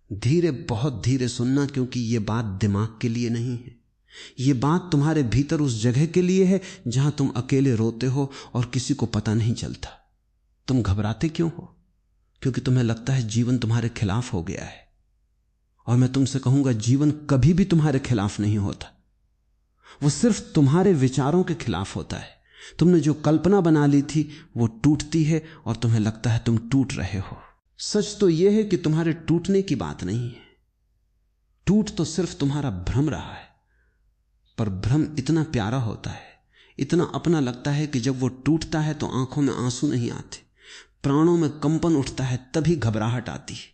धीरे, बहुत धीरे सुनना, क्योंकि ये बात दिमाग के लिए नहीं है। ये बात तुम्हारे भीतर उस जगह के लिए है जहां तुम अकेले रोते हो और किसी को पता नहीं चलता। तुम घबराते क्यों हो? क्योंकि तुम्हें लगता है जीवन तुम्हारे खिलाफ हो गया है। और मैं तुमसे कहूंगा, जीवन कभी भी तुम्हारे खिलाफ नहीं होता, वो सिर्फ तुम्हारे विचारों के खिलाफ होता है। तुमने जो कल्पना बना ली थी वो टूटती है और तुम्हें लगता है तुम टूट रहे हो। सच तो यह है कि तुम्हारे टूटने की बात नहीं है, टूट तो सिर्फ तुम्हारा भ्रम रहा है। पर भ्रम इतना प्यारा होता है, इतना अपना लगता है कि जब वो टूटता है तो आंखों में आंसू नहीं आते, प्राणों में कंपन उठता है, तभी घबराहट आती है।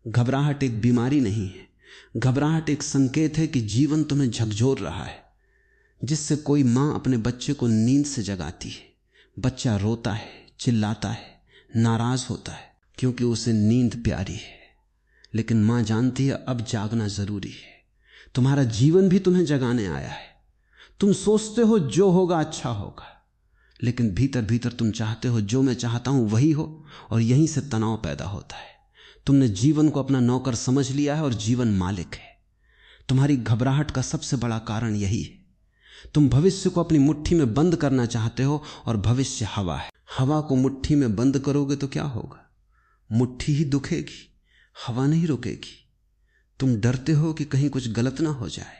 घबराहट एक बीमारी नहीं है, घबराहट एक संकेत है कि जीवन तुम्हें झकझोर रहा है। जिससे कोई मां अपने बच्चे को नींद से जगाती है, बच्चा रोता है, चिल्लाता है, नाराज होता है, क्योंकि उसे नींद प्यारी है। लेकिन मां जानती है अब जागना जरूरी है। तुम्हारा जीवन भी तुम्हें जगाने आया है। तुम सोचते हो जो होगा अच्छा होगा, लेकिन भीतर भीतर तुम चाहते हो जो मैं चाहता हूं वही हो, और यहीं से तनाव पैदा होता है। तुमने जीवन को अपना नौकर समझ लिया है और जीवन मालिक है। तुम्हारी घबराहट का सबसे बड़ा कारण यही है। तुम भविष्य को अपनी मुट्ठी में बंद करना चाहते हो, और भविष्य हवा है। हवा को मुट्ठी में बंद करोगे तो क्या होगा? मुट्ठी ही दुखेगी, हवा नहीं रुकेगी। तुम डरते हो कि कहीं कुछ गलत ना हो जाए,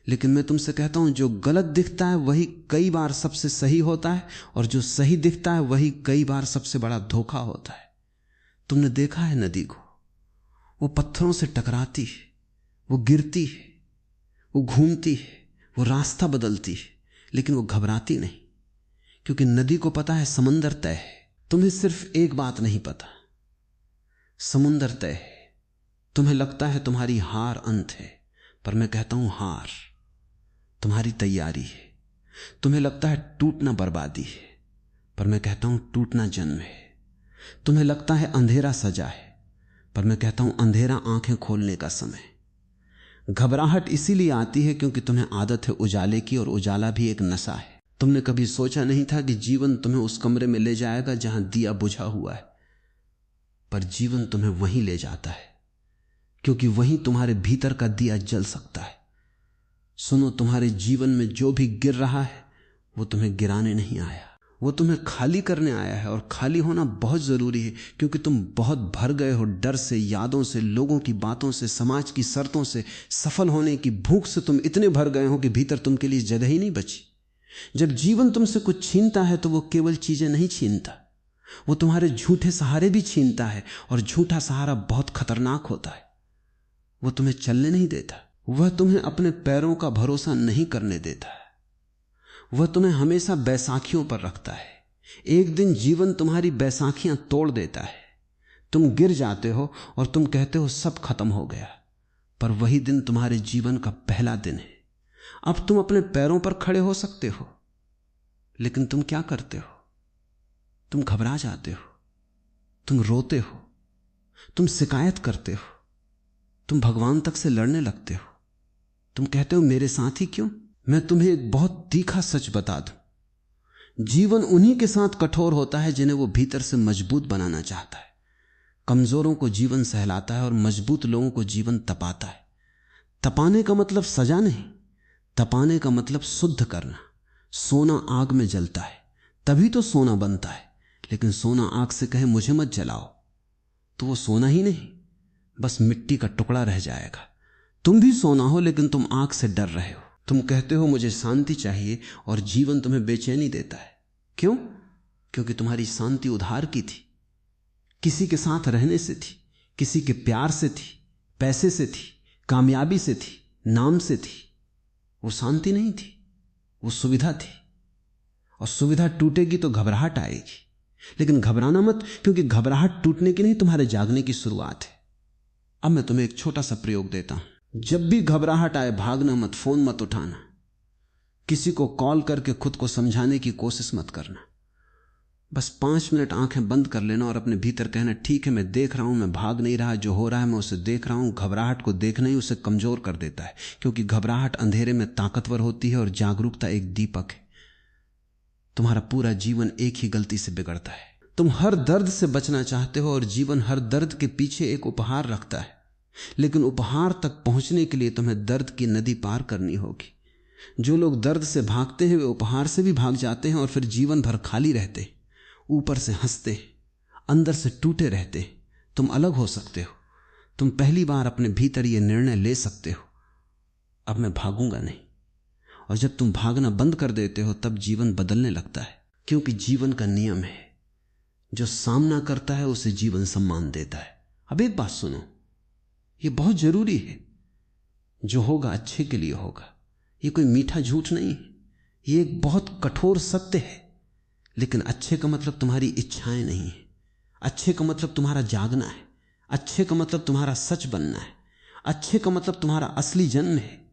लेकिन मैं तुमसे कहता हूं, जो गलत दिखता है वही कई बार सबसे सही होता है, और जो सही दिखता है वही कई बार सबसे बड़ा धोखा होता है। तुमने देखा है नदी को, वो पत्थरों से टकराती है, वो गिरती है, वो घूमती है, वो रास्ता बदलती है, लेकिन वो घबराती नहीं, क्योंकि नदी को पता है समंदर तय है। तुम्हें सिर्फ एक बात नहीं पता, समुंदर तय है। तुम्हें लगता है तुम्हारी हार अंत है, पर मैं कहता हूं हार तुम्हारी तैयारी है। तुम्हें लगता है टूटना बर्बादी है, पर मैं कहता हूं टूटना जन्म है। तुम्हें लगता है अंधेरा सजा है, पर मैं कहता हूं अंधेरा आंखें खोलने का समय। घबराहट इसीलिए आती है क्योंकि तुम्हें आदत है उजाले की, और उजाला भी एक नशा है। तुमने कभी सोचा नहीं था कि जीवन तुम्हें उस कमरे में ले जाएगा जहां दिया बुझा हुआ है, पर जीवन तुम्हें वहीं ले जाता है, क्योंकि वहीं तुम्हारे भीतर का दिया जल सकता है। सुनो, तुम्हारे जीवन में जो भी गिर रहा है वो तुम्हें गिराने नहीं आया, वो तुम्हें खाली करने आया है। और खाली होना बहुत जरूरी है, क्योंकि तुम बहुत भर गए हो डर से, यादों से, लोगों की बातों से, समाज की शर्तों से, सफल होने की भूख से। तुम इतने भर गए हो कि भीतर तुमके लिए जगह ही नहीं बची। जब जीवन तुमसे कुछ छीनता है तो वो केवल चीजें नहीं छीनता, वो तुम्हारे झूठे सहारे भी छीनता है, और झूठा सहारा बहुत खतरनाक होता है। वो तुम्हें चलने नहीं देता, वह तुम्हें अपने पैरों का भरोसा नहीं करने देता है, वह तुम्हें हमेशा बैसाखियों पर रखता है। एक दिन जीवन तुम्हारी बैसाखियां तोड़ देता है, तुम गिर जाते हो और तुम कहते हो सब खत्म हो गया, पर वही दिन तुम्हारे जीवन का पहला दिन है। अब तुम अपने पैरों पर खड़े हो सकते हो, लेकिन तुम क्या करते हो? तुम घबरा जाते हो, तुम रोते हो, तुम शिकायत करते हो, तुम भगवान तक से लड़ने लगते हो। तुम कहते हो मेरे साथ ही क्यों? मैं तुम्हें एक बहुत तीखा सच बता दूं, जीवन उन्हीं के साथ कठोर होता है जिन्हें वो भीतर से मजबूत बनाना चाहता है। कमजोरों को जीवन सहलाता है और मजबूत लोगों को जीवन तपाता है। तपाने का मतलब सजा नहीं, तपाने का मतलब शुद्ध करना। सोना आग में जलता है तभी तो सोना बनता है, लेकिन सोना आग से कहे मुझे मत जलाओ तो वो सोना ही नहीं, बस मिट्टी का टुकड़ा रह जाएगा। तुम भी सोना हो, लेकिन तुम आग से डर रहे हो। तुम कहते हो मुझे शांति चाहिए, और जीवन तुम्हें बेचैनी देता है। क्यों? क्योंकि तुम्हारी शांति उधार की थी, किसी के साथ रहने से थी, किसी के प्यार से थी, पैसे से थी, कामयाबी से थी, नाम से थी। वो शांति नहीं थी, वो सुविधा थी। और सुविधा टूटेगी तो घबराहट आएगी, लेकिन घबराना मत, क्योंकि घबराहट टूटने की नहीं, तुम्हारे जागने की शुरुआत है। अब मैं तुम्हें एक छोटा सा प्रयोग देता हूं। जब भी घबराहट आए, भागना मत, फोन मत उठाना, किसी को कॉल करके खुद को समझाने की कोशिश मत करना। बस 5 मिनट आंखें बंद कर लेना और अपने भीतर कहना, ठीक है मैं देख रहा हूं, मैं भाग नहीं रहा, जो हो रहा है मैं उसे देख रहा हूं। घबराहट को देखना ही उसे कमजोर कर देता है, क्योंकि घबराहट अंधेरे में ताकतवर होती है और जागरूकता एक दीपक है। तुम्हारा पूरा जीवन एक ही गलती से बिगड़ता है। तुम हर दर्द से बचना चाहते हो, और जीवन हर दर्द के पीछे एक उपहार रखता है। लेकिन उपहार तक पहुंचने के लिए तुम्हें दर्द की नदी पार करनी होगी। जो लोग दर्द से भागते हैं वे उपहार से भी भाग जाते हैं और फिर जीवन भर खाली रहते हैं, ऊपर से हंसते हैं, अंदर से टूटे रहते हैं। तुम अलग हो सकते हो। तुम पहली बार अपने भीतर यह निर्णय ले सकते हो, अब मैं भागूंगा नहीं। और जब तुम भागना बंद कर देते हो तब जीवन बदलने लगता है, क्योंकि जीवन का नियम है, जो सामना करता है उसे जीवन सम्मान देता है। अब एक बात सुनो, यह बहुत जरूरी है। जो होगा अच्छे के लिए होगा। यह कोई मीठा झूठ नहीं है, यह एक बहुत कठोर सत्य है। लेकिन अच्छे का मतलब तुम्हारी इच्छाएं नहीं है। अच्छे का मतलब तुम्हारा जागना है। अच्छे का मतलब तुम्हारा सच बनना है। अच्छे का मतलब तुम्हारा असली जन्म है।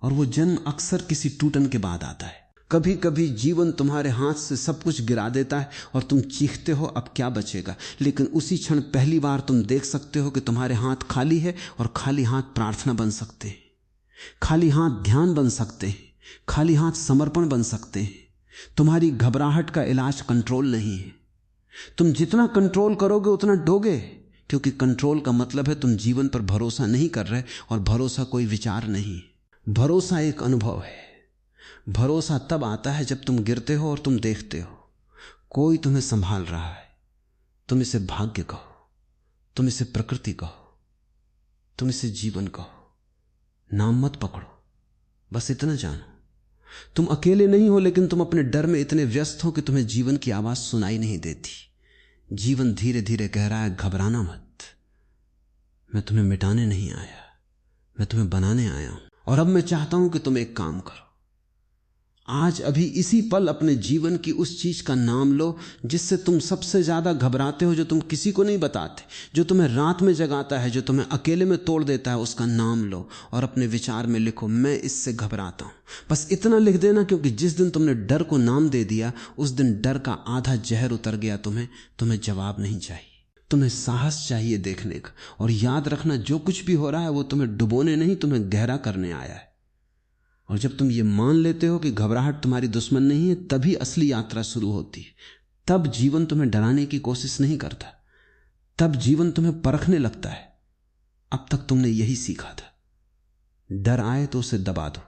और वो जन्म अक्सर किसी टूटन के बाद आता है। कभी कभी जीवन तुम्हारे हाथ से सब कुछ गिरा देता है और तुम चीखते हो अब क्या बचेगा। लेकिन उसी क्षण पहली बार तुम देख सकते हो कि तुम्हारे हाथ खाली है, और खाली हाथ प्रार्थना बन सकते हैं, खाली हाथ ध्यान बन सकते हैं, खाली हाथ समर्पण बन सकते हैं। तुम्हारी घबराहट का इलाज कंट्रोल नहीं है। तुम जितना कंट्रोल करोगे उतना डोगे, क्योंकि कंट्रोल का मतलब है तुम जीवन पर भरोसा नहीं कर रहे, और भरोसा कोई विचार नहीं, भरोसा एक अनुभव है। भरोसा तब आता है जब तुम गिरते हो और तुम देखते हो कोई तुम्हें संभाल रहा है। तुम इसे भाग्य कहो, तुम इसे प्रकृति कहो, तुम इसे जीवन कहो, नाम मत पकड़ो, बस इतना जानो तुम अकेले नहीं हो। लेकिन तुम अपने डर में इतने व्यस्त हो कि तुम्हें जीवन की आवाज सुनाई नहीं देती। जीवन धीरे धीरे कह रहा है घबराना मत, मैं तुम्हें मिटाने नहीं आया, मैं तुम्हें बनाने आया हूं। और अब मैं चाहता हूं कि तुम एक काम करो, आज अभी इसी पल अपने जीवन की उस चीज का नाम लो जिससे तुम सबसे ज्यादा घबराते हो, जो तुम किसी को नहीं बताते, जो तुम्हें रात में जगाता है, जो तुम्हें अकेले में तोड़ देता है। उसका नाम लो और अपने विचार में लिखो, मैं इससे घबराता हूं। बस इतना लिख देना, क्योंकि जिस दिन तुमने डर को नाम दे दिया उस दिन डर का आधा जहर उतर गया। तुम्हें जवाब नहीं चाहिए, तुम्हें साहस चाहिए देखने का। और याद रखना, जो कुछ भी हो रहा है वो तुम्हें डुबोने नहीं, तुम्हें गहरा करने आया है। और जब तुम ये मान लेते हो कि घबराहट तुम्हारी दुश्मन नहीं है, तभी असली यात्रा शुरू होती है। तब जीवन तुम्हें डराने की कोशिश नहीं करता, तब जीवन तुम्हें परखने लगता है। अब तक तुमने यही सीखा था, डर आए तो उसे दबा दो,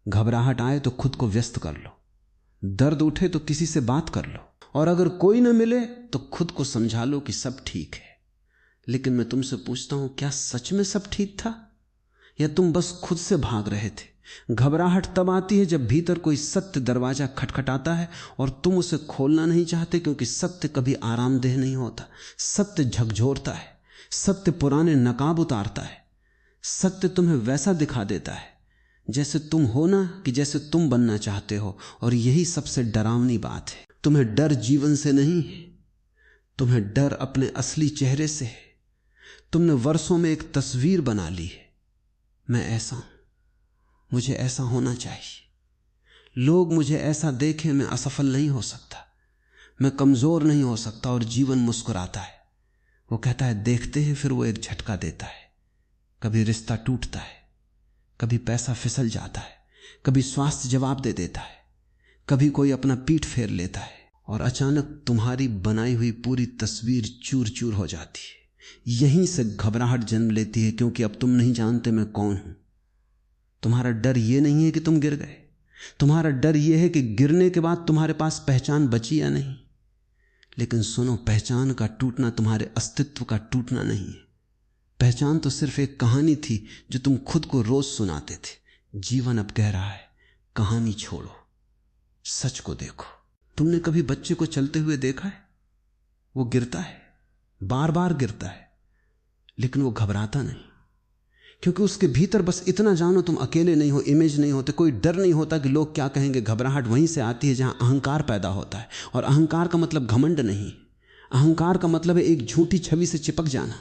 घबराहट आए तो खुद को व्यस्त कर लो, दर्द उठे तो किसी से बात कर लो, और अगर कोई न मिले तो खुद को समझा लो कि सब ठीक है। लेकिन मैं तुमसे पूछता हूं, क्या सच में सब ठीक था, या तुम बस खुद से भाग रहे थे? घबराहट तब आती है जब भीतर कोई सत्य दरवाजा खटखटाता है और तुम उसे खोलना नहीं चाहते, क्योंकि सत्य कभी आरामदेह नहीं होता। सत्य झकझोरता है, सत्य पुराने नकाब उतारता है। सत्य तुम्हें वैसा दिखा देता है जैसे तुम हो ना, कि जैसे तुम बनना चाहते हो। और यही सबसे डरावनी बात है। तुम्हें डर जीवन से नहीं है, तुम्हें डर अपने असली चेहरे से है। तुमने वर्षों में एक तस्वीर बना ली है, मैं ऐसा हूं, मुझे ऐसा होना चाहिए, लोग मुझे ऐसा देखें, मैं असफल नहीं हो सकता, मैं कमजोर नहीं हो सकता। और जीवन मुस्कुराता है, वो कहता है देखते हैं, फिर वो एक झटका देता है। कभी रिश्ता टूटता है, कभी पैसा फिसल जाता है, कभी स्वास्थ्य जवाब दे देता है, कभी कोई अपना पीठ फेर लेता है, और अचानक तुम्हारी बनाई हुई पूरी तस्वीर चूर चूर हो जाती है। यहीं से घबराहट जन्म लेती है, क्योंकि अब तुम नहीं जानते मैं कौन हूं। तुम्हारा डर यह नहीं है कि तुम गिर गए, तुम्हारा डर यह है कि गिरने के बाद तुम्हारे पास पहचान बची या नहीं। लेकिन सुनो, पहचान का टूटना तुम्हारे अस्तित्व का टूटना नहीं है। पहचान तो सिर्फ एक कहानी थी जो तुम खुद को रोज सुनाते थे। जीवन अब कह रहा है, कहानी छोड़ो, सच को देखो। तुमने कभी बच्चे को चलते हुए देखा है? वो गिरता है, बार बार गिरता है, लेकिन वो घबराता नहीं, क्योंकि उसके भीतर बस इतना जानो, तुम अकेले नहीं हो, इमेज नहीं होते, कोई डर नहीं होता कि लोग क्या कहेंगे। घबराहट वहीं से आती है जहां अहंकार पैदा होता है। और अहंकार का मतलब घमंड नहीं, अहंकार का मतलब है एक झूठी छवि से चिपक जाना।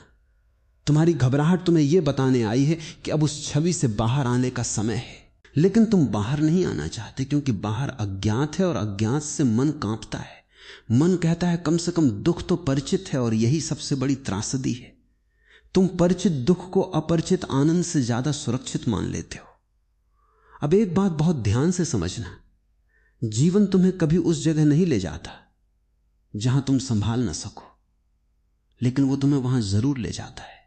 तुम्हारी घबराहट तुम्हें यह बताने आई है कि अब उस छवि से बाहर आने का समय है। लेकिन तुम बाहर नहीं आना चाहते, क्योंकि बाहर अज्ञात है, और अज्ञात से मन कांपता है। मन कहता है कम से कम दुख तो परिचित है, और यही सबसे बड़ी त्रासदी है। तुम परिचित दुख को अपरिचित आनंद से ज्यादा सुरक्षित मान लेते हो। अब एक बात बहुत ध्यान से समझना, जीवन तुम्हें कभी उस जगह नहीं ले जाता जहां तुम संभाल न सको, लेकिन वो तुम्हें वहां जरूर ले जाता है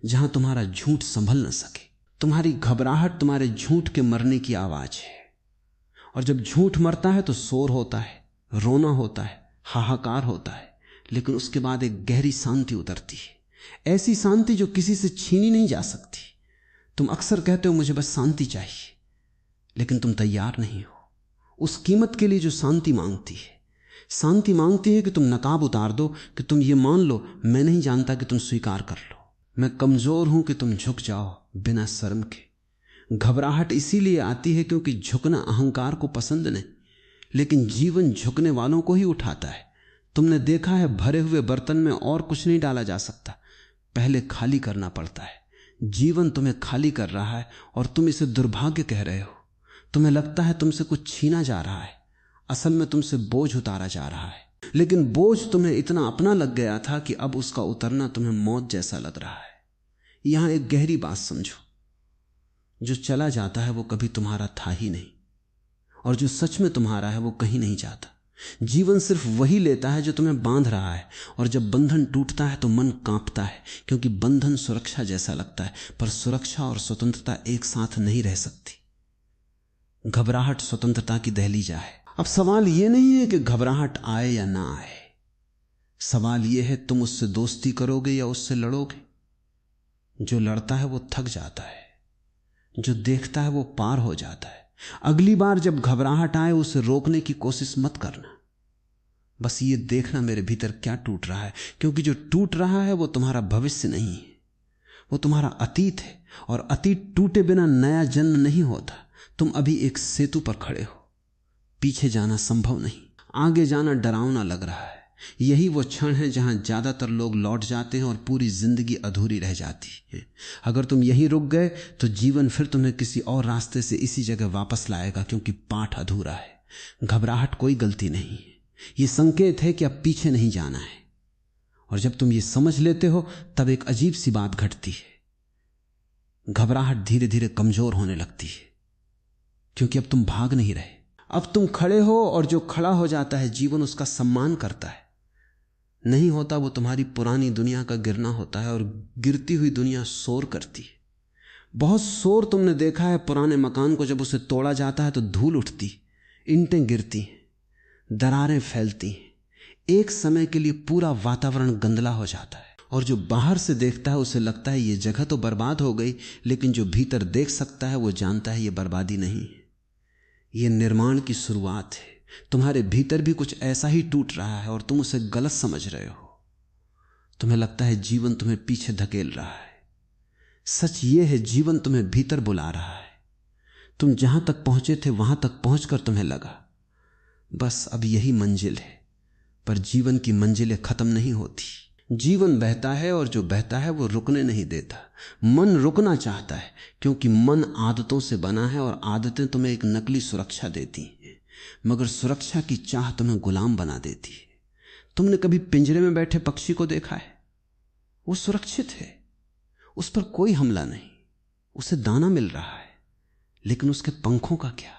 जहां तुम्हारा झूठ संभल न सके। तुम्हारी घबराहट तुम्हारे झूठ के मरने की आवाज है। और जब झूठ मरता है तो शोर होता है, रोना होता है, हाहाकार होता है, लेकिन उसके बाद एक गहरी शांति उतरती है, ऐसी शांति जो किसी से छीनी नहीं जा सकती। तुम अक्सर कहते हो मुझे बस शांति चाहिए, लेकिन तुम तैयार नहीं हो उस कीमत के लिए जो शांति मांगती है। शांति मांगती है कि तुम नकाब उतार दो, कि तुम ये मान लो मैं नहीं जानता, कि तुम स्वीकार कर लो मैं कमजोर हूं, कि तुम झुक जाओ बिना शर्म के। घबराहट इसीलिए आती है क्योंकि झुकना अहंकार को पसंद नहीं, लेकिन जीवन झुकने वालों को ही उठाता है। तुमने देखा है भरे हुए बर्तन में और कुछ नहीं डाला जा सकता, पहले खाली करना पड़ता है। जीवन तुम्हें खाली कर रहा है और तुम इसे दुर्भाग्य कह रहे हो। तुम्हें लगता है तुमसे कुछ छीना जा रहा है, असल में तुमसे बोझ उतारा जा रहा है। लेकिन बोझ तुम्हें इतना अपना लग गया था कि अब उसका उतरना तुम्हें मौत जैसा लग रहा है। यहां एक गहरी बात समझो, जो चला जाता है वो कभी तुम्हारा था ही नहीं, और जो सच में तुम्हारा है वो कहीं नहीं जाता। जीवन सिर्फ वही लेता है जो तुम्हें बांध रहा है, और जब बंधन टूटता है तो मन कांपता है, क्योंकि बंधन सुरक्षा जैसा लगता है, पर सुरक्षा और स्वतंत्रता एक साथ नहीं रह सकती। घबराहट स्वतंत्रता की दहलीजा है। अब सवाल यह नहीं है कि घबराहट आए या ना आए, सवाल यह है तुम उससे दोस्ती करोगे या उससे लड़ोगे। जो लड़ता है वो थक जाता है, जो देखता है वो पार हो जाता है। अगली बार जब घबराहट आए उसे रोकने की कोशिश मत करना, बस ये देखना मेरे भीतर क्या टूट रहा है, क्योंकि जो टूट रहा है वो तुम्हारा भविष्य नहीं है, वो तुम्हारा अतीत है, और अतीत टूटे बिना नया जन्म नहीं होता। तुम अभी एक सेतु पर खड़े हो, पीछे जाना संभव नहीं, आगे जाना डरावना लग रहा है। यही वो क्षण है जहां ज्यादातर लोग लौट जाते हैं और पूरी जिंदगी अधूरी रह जाती है। अगर तुम यहीं रुक गए तो जीवन फिर तुम्हें किसी और रास्ते से इसी जगह वापस लाएगा, क्योंकि पाठ अधूरा है। घबराहट कोई गलती नहीं है, ये संकेत है कि अब पीछे नहीं जाना है। और जब तुम ये समझ लेते हो तब एक अजीब सी बात घटती है। घबराहट धीरे धीरे कमजोर होने लगती है, क्योंकि अब तुम भाग नहीं रहे, अब तुम खड़े हो, और जो खड़ा हो जाता है जीवन उसका सम्मान करता है। नहीं होता वो तुम्हारी पुरानी दुनिया का गिरना होता है, और गिरती हुई दुनिया शोर करती है। बहुत शोर तुमने देखा है पुराने मकान को, जब उसे तोड़ा जाता है तो धूल उठती, ईंटें गिरती, दरारें फैलती, एक समय के लिए पूरा वातावरण गंदला हो जाता है। और जो बाहर से देखता है उसे लगता है ये जगह तो बर्बाद हो गई, लेकिन जो भीतर देख सकता है वो जानता है ये बर्बादी नहीं है, ये निर्माण की शुरुआत है। तुम्हारे भीतर भी कुछ ऐसा ही टूट रहा है और तुम उसे गलत समझ रहे हो। तुम्हें लगता है जीवन तुम्हें पीछे धकेल रहा है। सच ये है, जीवन तुम्हें भीतर बुला रहा है। तुम जहां तक पहुंचे थे वहां तक पहुंचकर तुम्हें लगा बस अब यही मंजिल है, पर जीवन की मंजिलें खत्म नहीं होती। जीवन बहता है, और जो बहता है वो रुकने नहीं देता। मन रुकना चाहता है, क्योंकि मन आदतों से बना है, और आदतें तुम्हें एक नकली सुरक्षा देती हैं, मगर सुरक्षा की चाह तुम्हें गुलाम बना देती है। तुमने कभी पिंजरे में बैठे पक्षी को देखा है? वो सुरक्षित है, उस पर कोई हमला नहीं, उसे दाना मिल रहा है, लेकिन उसके पंखों का क्या?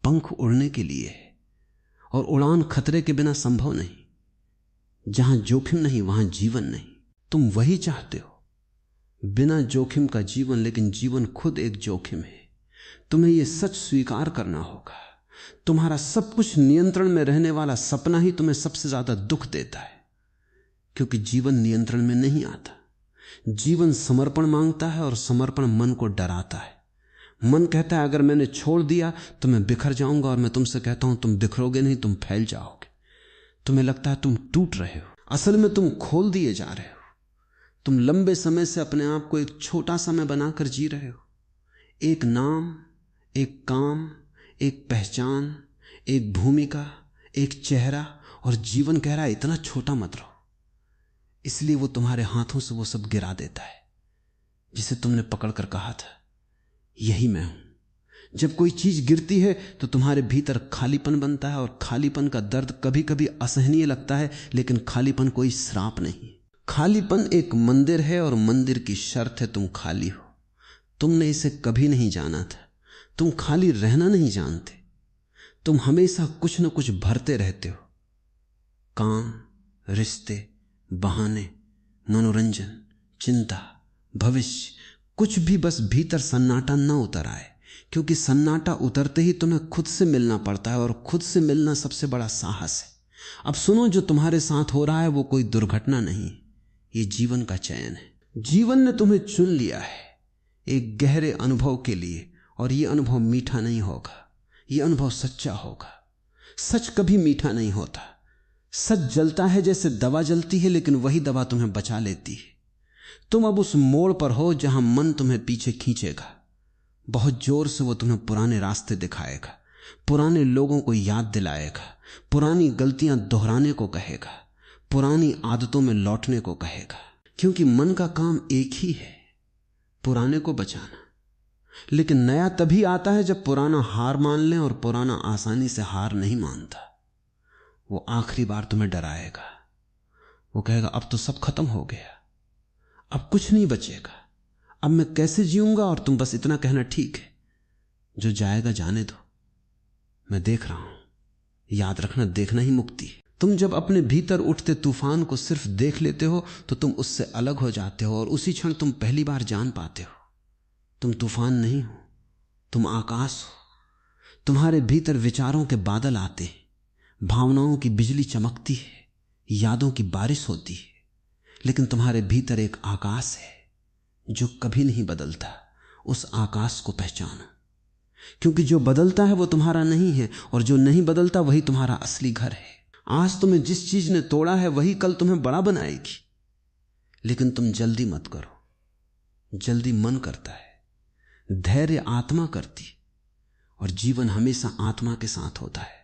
पंख उड़ने के लिए है, और उड़ान खतरे के बिना संभव नहीं। जहां जोखिम नहीं वहां जीवन नहीं। तुम वही चाहते हो, बिना जोखिम का जीवन, लेकिन जीवन खुद एक जोखिम है। तुम्हें यह सच स्वीकार करना होगा। तुम्हारा सब कुछ नियंत्रण में रहने वाला सपना ही तुम्हें सबसे ज्यादा दुख देता है, क्योंकि जीवन नियंत्रण में नहीं आता। जीवन समर्पण मांगता है, और समर्पण मन को डराता है। मन कहता है अगर मैंने छोड़ दिया तो मैं बिखर जाऊंगा, और मैं तुमसे कहता हूं तुम बिखरोगे नहीं, तुम फैल जाओगे। तुम्हें लगता है तुम टूट रहे हो, असल में तुम खोल दिए जा रहे हो। तुम लंबे समय से अपने आप को एक छोटा समय बनाकर जी रहे हो। एक नाम, एक काम, एक पहचान, एक भूमिका, एक चेहरा, और जीवन कह रहा है इतना छोटा मत रहो। इसलिए वो तुम्हारे हाथों से वो सब गिरा देता है जिसे तुमने पकड़कर कहा था यही मैं हूं। जब कोई चीज गिरती है तो तुम्हारे भीतर खालीपन बनता है, और खालीपन का दर्द कभी कभी असहनीय लगता है, लेकिन खालीपन कोई श्राप नहीं। खालीपन एक मंदिर है, और मंदिर की शर्त है तुम खाली हो। तुमने इसे कभी नहीं जाना था। तुम खाली रहना नहीं जानते। तुम हमेशा कुछ न कुछ भरते रहते हो। काम, रिश्ते, बहाने, मनोरंजन, चिंता, भविष्य, कुछ भी, बस भीतर सन्नाटा न उतर आए, क्योंकि सन्नाटा उतरते ही तुम्हें खुद से मिलना पड़ता है, और खुद से मिलना सबसे बड़ा साहस है। अब सुनो, जो तुम्हारे साथ हो रहा है वो कोई दुर्घटना नहीं, ये जीवन का चयन है। जीवन ने तुम्हें चुन लिया है एक गहरे अनुभव के लिए, और ये अनुभव मीठा नहीं होगा, ये अनुभव सच्चा होगा। सच कभी मीठा नहीं होता। सच जलता है जैसे दवा जलती है, लेकिन वही दवा तुम्हें बचा लेती है। तुम अब उस मोड़ पर हो जहां मन तुम्हें पीछे खींचेगा, बहुत जोर से वो तुम्हें पुराने रास्ते दिखाएगा, पुराने लोगों को याद दिलाएगा, पुरानी गलतियां दोहराने को कहेगा, पुरानी आदतों में लौटने को कहेगा। क्योंकि मन का काम एक ही है, पुराने को बचाना। लेकिन नया तभी आता है जब पुराना हार मान ले, और पुराना आसानी से हार नहीं मानता। वो आखिरी बार तुम्हें डराएगा, वो कहेगा अब तो सब खत्म हो गया, अब कुछ नहीं बचेगा, अब मैं कैसे जीऊंगा। और तुम बस इतना कहना, ठीक है, जो जाएगा जाने दो, मैं देख रहा हूं। याद रखना, देखना ही मुक्ति है। तुम जब अपने भीतर उठते तूफान को सिर्फ देख लेते हो तो तुम उससे अलग हो जाते हो, और उसी क्षण तुम पहली बार जान पाते हो तुम तूफान नहीं हो, तुम आकाश हो। तुम्हारे भीतर विचारों के बादल आते हैं, भावनाओं की बिजली चमकती है, यादों की बारिश होती है, लेकिन तुम्हारे भीतर एक आकाश है जो कभी नहीं बदलता। उस आकाश को पहचानो, क्योंकि जो बदलता है वो तुम्हारा नहीं है, और जो नहीं बदलता वही तुम्हारा असली घर है। आज तुम्हें जिस चीज ने तोड़ा है वही कल तुम्हें बड़ा बनाएगी। लेकिन तुम जल्दी मत करो, जल्दी मन करता है, धैर्य आत्मा करती, और जीवन हमेशा आत्मा के साथ होता है,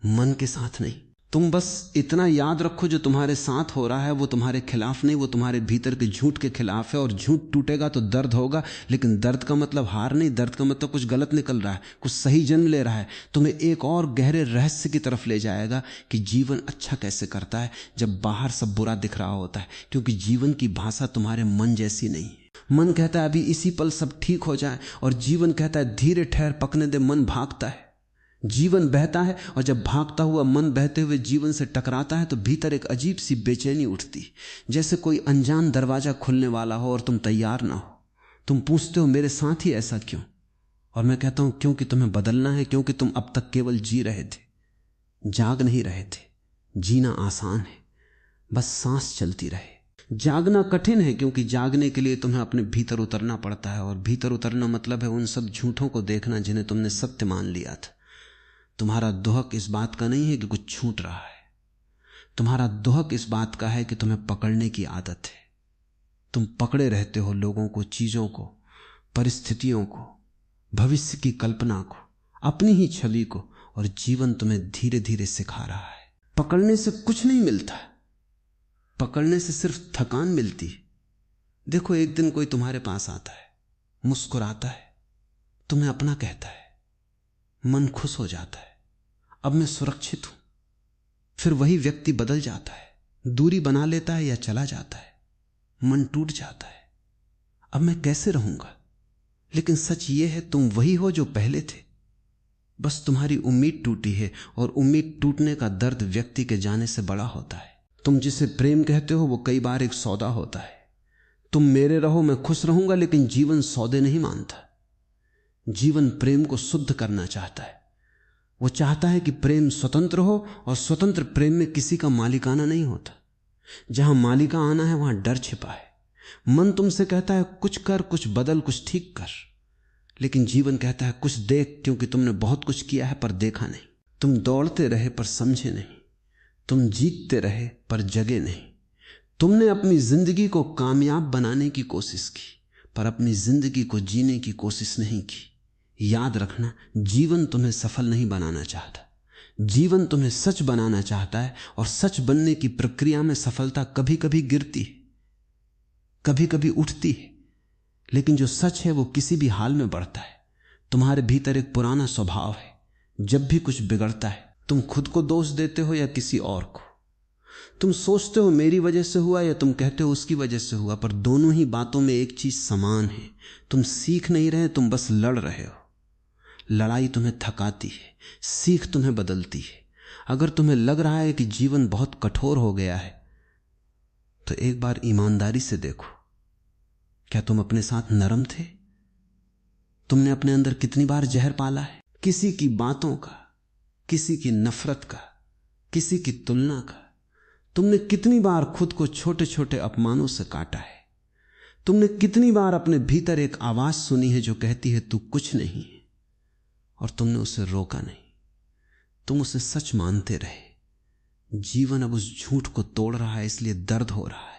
मन के साथ नहीं। तुम बस इतना याद रखो, जो तुम्हारे साथ हो रहा है वो तुम्हारे खिलाफ नहीं, वो तुम्हारे भीतर के झूठ के खिलाफ है। और झूठ टूटेगा तो दर्द होगा, लेकिन दर्द का मतलब हार नहीं, दर्द का मतलब कुछ गलत निकल रहा है, कुछ सही जन्म ले रहा है। तुम्हें एक और गहरे रहस्य की तरफ ले जाएगा कि जीवन अच्छा कैसे करता है जब बाहर सब बुरा दिख रहा होता है। क्योंकि जीवन की भाषा तुम्हारे मन जैसी नहीं है। मन कहता है अभी इसी पल सब ठीक हो जाए, और जीवन कहता है धीरे ठहर, पकने दे। मन भागता है, जीवन बहता है, और जब भागता हुआ मन बहते हुए जीवन से टकराता है तो भीतर एक अजीब सी बेचैनी उठती, जैसे कोई अनजान दरवाजा खुलने वाला हो और तुम तैयार ना हो। तुम पूछते हो मेरे साथ ही ऐसा क्यों, और मैं कहता हूं क्योंकि तुम्हें बदलना है, क्योंकि तुम अब तक केवल जी रहे थे, जाग नहीं रहे थे। जीना आसान है, बस सांस चलती रहे। जागना कठिन है, क्योंकि जागने के लिए तुम्हें अपने भीतर उतरना पड़ता है, और भीतर उतरना मतलब है उन सब झूठों को देखना जिन्हें तुमने सत्य मान लिया था। तुम्हारा दुहक इस बात का नहीं है कि कुछ छूट रहा है, तुम्हारा दुहक इस बात का है कि तुम्हें पकड़ने की आदत है। तुम पकड़े रहते हो लोगों को, चीजों को, परिस्थितियों को, भविष्य की कल्पना को, अपनी ही छवि को, और जीवन तुम्हें धीरे धीरे सिखा रहा है। पकड़ने से कुछ नहीं मिलता, पकड़ने से सिर्फ थकान मिलती है। देखो, एक दिन कोई तुम्हारे पास आता है, मुस्कुराता है, तुम्हें अपना कहता है, मन खुश हो जाता है, अब मैं सुरक्षित हूं। फिर वही व्यक्ति बदल जाता है, दूरी बना लेता है या चला जाता है, मन टूट जाता है, अब मैं कैसे रहूंगा। लेकिन सच ये है तुम वही हो जो पहले थे, बस तुम्हारी उम्मीद टूटी है, और उम्मीद टूटने का दर्द व्यक्ति के जाने से बड़ा होता है। तुम जिसे प्रेम कहते हो वो कई बार एक सौदा होता है। तुम मेरे रहो, मैं खुश रहूंगा, लेकिन जीवन सौदे नहीं मानता। जीवन प्रेम को शुद्ध करना चाहता है। वो चाहता है कि प्रेम स्वतंत्र हो, और स्वतंत्र प्रेम में किसी का मालिकाना नहीं होता। जहां मालिका आना है वहां डर छिपा है। मन तुमसे कहता है कुछ कर, कुछ बदल, कुछ ठीक कर, लेकिन जीवन कहता है कुछ देख, क्योंकि तुमने बहुत कुछ किया है पर देखा नहीं। तुम दौड़ते रहे पर समझे नहीं, तुम जीतते रहे पर जगे नहीं। तुमने अपनी जिंदगी को कामयाब बनाने की कोशिश की, पर अपनी जिंदगी को जीने की कोशिश नहीं की। याद रखना, जीवन तुम्हें सफल नहीं बनाना चाहता, जीवन तुम्हें सच बनाना चाहता है। और सच बनने की प्रक्रिया में सफलता कभी कभी गिरती है, कभी कभी उठती है, लेकिन जो सच है वो किसी भी हाल में बढ़ता है। तुम्हारे भीतर एक पुराना स्वभाव है, जब भी कुछ बिगड़ता है तुम खुद को दोष देते हो या किसी और को। तुम सोचते हो मेरी वजह से हुआ, या तुम कहते हो उसकी वजह से हुआ, पर दोनों ही बातों में एक चीज समान है, तुम सीख नहीं रहे, तुम बस लड़ रहे हो। लड़ाई तुम्हें थकाती है, सीख तुम्हें बदलती है। अगर तुम्हें लग रहा है कि जीवन बहुत कठोर हो गया है, तो एक बार ईमानदारी से देखो क्या तुम अपने साथ नरम थे? तुमने अपने अंदर कितनी बार जहर पाला है? किसी की बातों का, किसी की नफरत का, किसी की तुलना का। तुमने कितनी बार खुद को छोटे छोटे अपमानों से काटा है? तुमने कितनी बार अपने भीतर एक आवाज सुनी है जो कहती है तू कुछ नहीं है, और तुमने उसे रोका नहीं, तुम उसे सच मानते रहे। जीवन अब उस झूठ को तोड़ रहा है, इसलिए दर्द हो रहा है।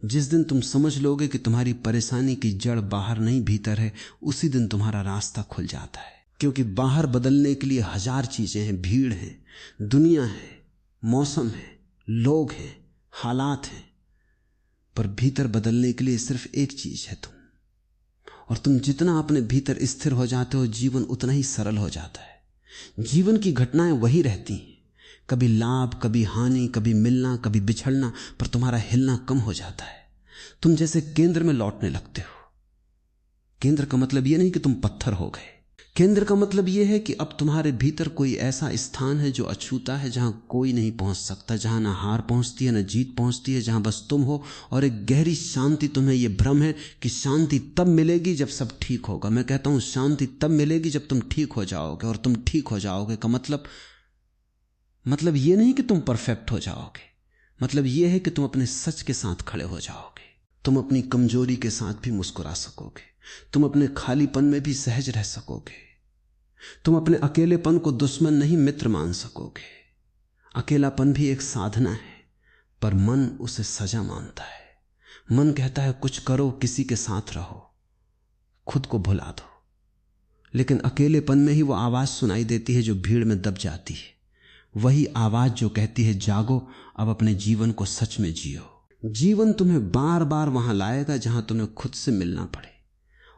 जिस दिन तुम समझ लोगे कि तुम्हारी परेशानी की जड़ बाहर नहीं भीतर है, उसी दिन तुम्हारा रास्ता खुल जाता है। क्योंकि बाहर बदलने के लिए हजार चीजें हैं, भीड़ है, दुनिया है, मौसम है, लोग हैं, हालात हैं, पर भीतर बदलने के लिए सिर्फ एक चीज है, तुम। और तुम जितना अपने भीतर स्थिर हो जाते हो, जीवन उतना ही सरल हो जाता है। जीवन की घटनाएं वही रहती हैं, कभी लाभ, कभी हानि, कभी मिलना, कभी बिछड़ना, पर तुम्हारा हिलना कम हो जाता है। तुम जैसे केंद्र में लौटने लगते हो। केंद्र का मतलब यह नहीं कि तुम पत्थर हो गए। केंद्र का मतलब यह है कि अब तुम्हारे भीतर कोई ऐसा स्थान है जो अछूता है, जहां कोई नहीं पहुंच सकता, जहां ना हार पहुंचती है ना जीत पहुंचती है, जहां बस तुम हो और एक गहरी शांति। तुम्हें यह भ्रम है कि शांति तब मिलेगी जब सब ठीक होगा। मैं कहता हूं शांति तब मिलेगी जब तुम ठीक हो जाओगे। और तुम ठीक हो जाओगे का मतलब यह नहीं कि तुम परफेक्ट हो जाओगे, मतलब यह है कि तुम अपने सच के साथ खड़े हो जाओगे। तुम अपनी कमजोरी के साथ भी मुस्कुरा सकोगे, तुम अपने खालीपन में भी सहज रह सकोगे, तुम अपने अकेलेपन को दुश्मन नहीं मित्र मान सकोगे। अकेलापन भी एक साधना है, पर मन उसे सजा मानता है। मन कहता है कुछ करो, किसी के साथ रहो, खुद को भुला दो। लेकिन अकेलेपन में ही वो आवाज सुनाई देती है जो भीड़ में दब जाती है, वही आवाज जो कहती है जागो, अब अपने जीवन को सच में जियो। जीवन तुम्हें बार बार वहां लाएगा जहां तुम्हें खुद से मिलना पड़े।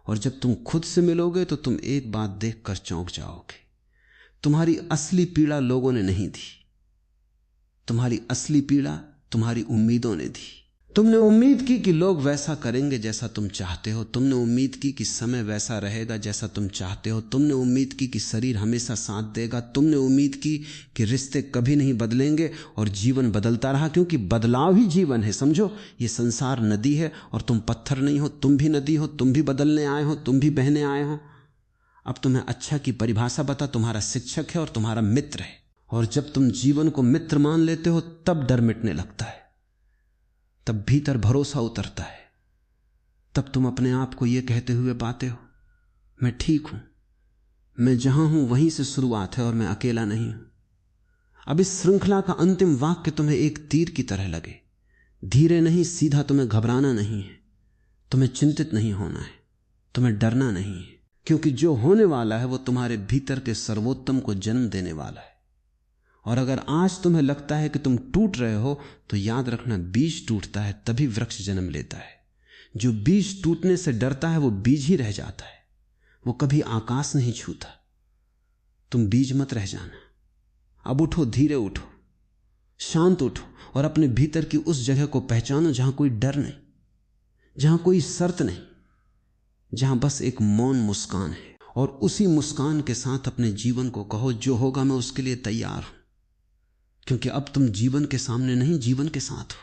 और जब तुम खुद से मिलोगे तो तुम एक बात देखकर चौंक जाओगे। तुम्हारी असली पीड़ा लोगों ने नहीं दी, तुम्हारी असली पीड़ा तुम्हारी उम्मीदों ने दी। तुमने उम्मीद की कि लोग वैसा करेंगे जैसा तुम चाहते हो, तुमने उम्मीद की कि समय वैसा रहेगा जैसा तुम चाहते हो, तुमने उम्मीद की कि शरीर हमेशा साथ देगा, तुमने उम्मीद की कि रिश्ते कभी नहीं बदलेंगे, और जीवन बदलता रहा, क्योंकि बदलाव ही जीवन है। समझो, ये संसार नदी है और तुम पत्थर नहीं हो, तुम भी नदी हो, तुम भी बदलने आए हो, तुम भी बहने आए हो। अब तुम्हें अच्छा की परिभाषा बता, तुम्हारा शिक्षक है और तुम्हारा मित्र है। और जब तुम जीवन को मित्र मान लेते हो तब डर मिटने लगता है, तब भीतर भरोसा उतरता है, तब तुम अपने आप को यह कहते हुए पाते हो मैं ठीक हूं, मैं जहां हूं वहीं से शुरुआत है और मैं अकेला नहीं हूं। अब इस श्रृंखला का अंतिम वाक्य तुम्हें एक तीर की तरह लगे, धीरे नहीं सीधा। तुम्हें घबराना नहीं है, तुम्हें चिंतित नहीं होना है, तुम्हें डरना नहीं है, क्योंकि जो होने वाला है वो तुम्हारे भीतर के सर्वोत्तम को जन्म देने वाला है। और अगर आज तुम्हें लगता है कि तुम टूट रहे हो, तो याद रखना बीज टूटता है तभी वृक्ष जन्म लेता है। जो बीज टूटने से डरता है वो बीज ही रह जाता है, वो कभी आकाश नहीं छूता। तुम बीज मत रह जाना। अब उठो, धीरे उठो, शांत उठो, और अपने भीतर की उस जगह को पहचानो जहां कोई डर नहीं, जहां कोई शर्त नहीं, जहां बस एक मौन मुस्कान है। और उसी मुस्कान के साथ अपने जीवन को कहो जो होगा मैं उसके लिए तैयार हूं, क्योंकि अब तुम जीवन के सामने नहीं, जीवन के साथ हो।